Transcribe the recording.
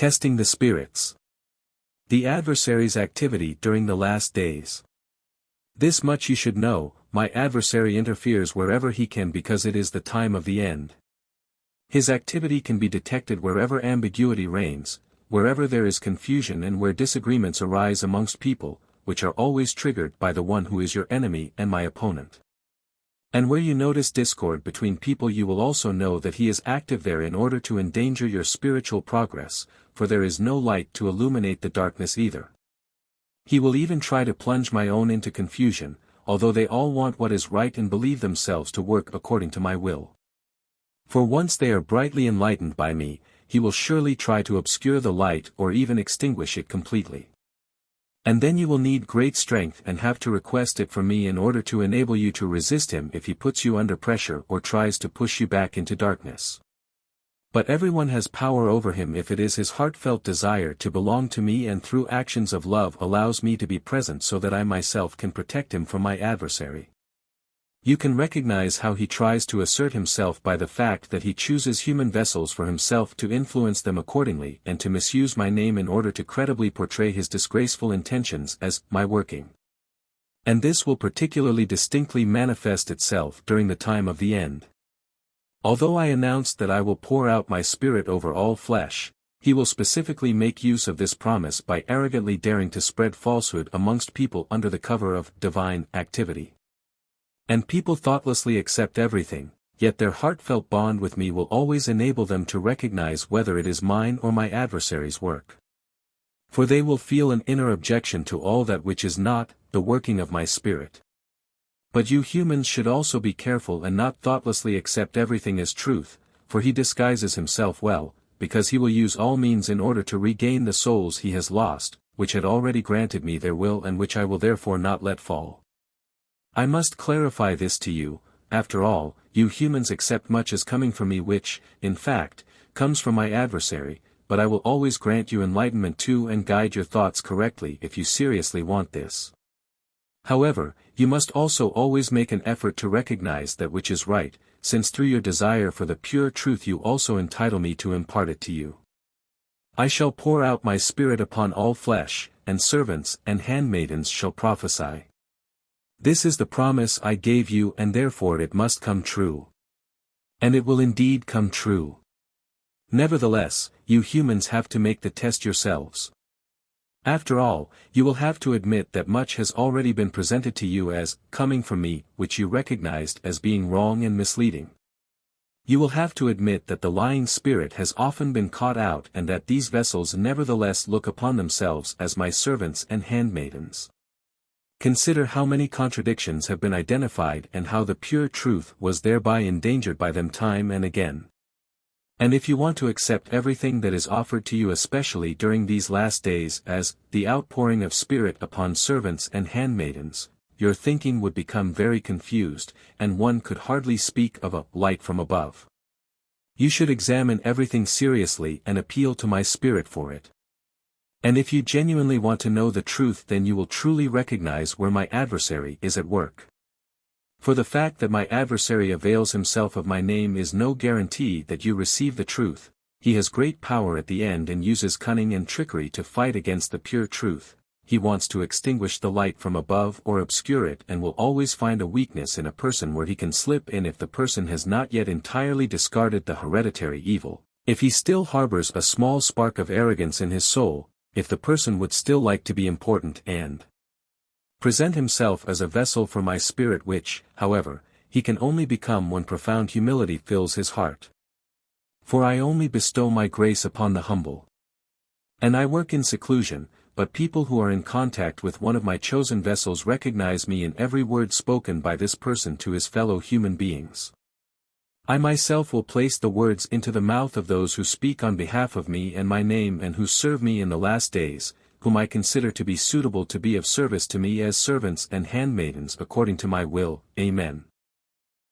Testing the spirits. The adversary's activity during the last days. This much you should know, my adversary interferes wherever he can because it is the time of the end. His activity can be detected wherever ambiguity reigns, wherever there is confusion and where disagreements arise amongst people, which are always triggered by the one who is your enemy and my opponent. And where you notice discord between people you will also know that he is active there in order to endanger your spiritual progress, for there is no light to illuminate the darkness either. He will even try to plunge my own into confusion, although they all want what is right and believe themselves to work according to my will. For once they are brightly enlightened by me, he will surely try to obscure the light or even extinguish it completely. And then you will need great strength and have to request it from me in order to enable you to resist him if he puts you under pressure or tries to push you back into darkness. But everyone has power over him if it is his heartfelt desire to belong to me and through actions of love allows me to be present so that I myself can protect him from my adversary. You can recognize how he tries to assert himself by the fact that he chooses human vessels for himself to influence them accordingly and to misuse my name in order to credibly portray his disgraceful intentions as my working. And this will particularly distinctly manifest itself during the time of the end. Although I announced that I will pour out my Spirit over all flesh, he will specifically make use of this promise by arrogantly daring to spread falsehood amongst people under the cover of divine activity. And people thoughtlessly accept everything, yet their heartfelt bond with me will always enable them to recognize whether it is mine or my adversary's work. For they will feel an inner objection to all that which is not the working of my Spirit. But you humans should also be careful and not thoughtlessly accept everything as truth, for he disguises himself well, because he will use all means in order to regain the souls he has lost, which had already granted me their will and which I will therefore not let fall. I must clarify this to you. After all, you humans accept much as coming from me which, in fact, comes from my adversary, but I will always grant you enlightenment too and guide your thoughts correctly if you seriously want this. However, you must also always make an effort to recognize that which is right, since through your desire for the pure truth you also entitle me to impart it to you. I shall pour out my Spirit upon all flesh, and servants and handmaidens shall prophesy. This is the promise I gave you and therefore it must come true. And it will indeed come true. Nevertheless, you humans have to make the test yourselves. After all, you will have to admit that much has already been presented to you as coming from me, which you recognized as being wrong and misleading. You will have to admit that the lying spirit has often been caught out and that these vessels nevertheless look upon themselves as my servants and handmaidens. Consider how many contradictions have been identified and how the pure truth was thereby endangered by them time and again. And if you want to accept everything that is offered to you especially during these last days as the outpouring of Spirit upon servants and handmaidens, your thinking would become very confused, and one could hardly speak of a light from above. You should examine everything seriously and appeal to my Spirit for it. And if you genuinely want to know the truth then you will truly recognize where my adversary is at work. For the fact that my adversary avails himself of my name is no guarantee that you receive the truth. He has great power at the end and uses cunning and trickery to fight against the pure truth. He wants to extinguish the light from above or obscure it and will always find a weakness in a person where he can slip in if the person has not yet entirely discarded the hereditary evil, if he still harbors a small spark of arrogance in his soul, if the person would still like to be important and present himself as a vessel for my Spirit which, however, he can only become when profound humility fills his heart. For I only bestow my grace upon the humble. And I work in seclusion, but people who are in contact with one of my chosen vessels recognize me in every word spoken by this person to his fellow human beings. I myself will place the words into the mouth of those who speak on behalf of me and my name and who serve me in the last days, whom I consider to be suitable to be of service to me as servants and handmaidens according to my will. Amen.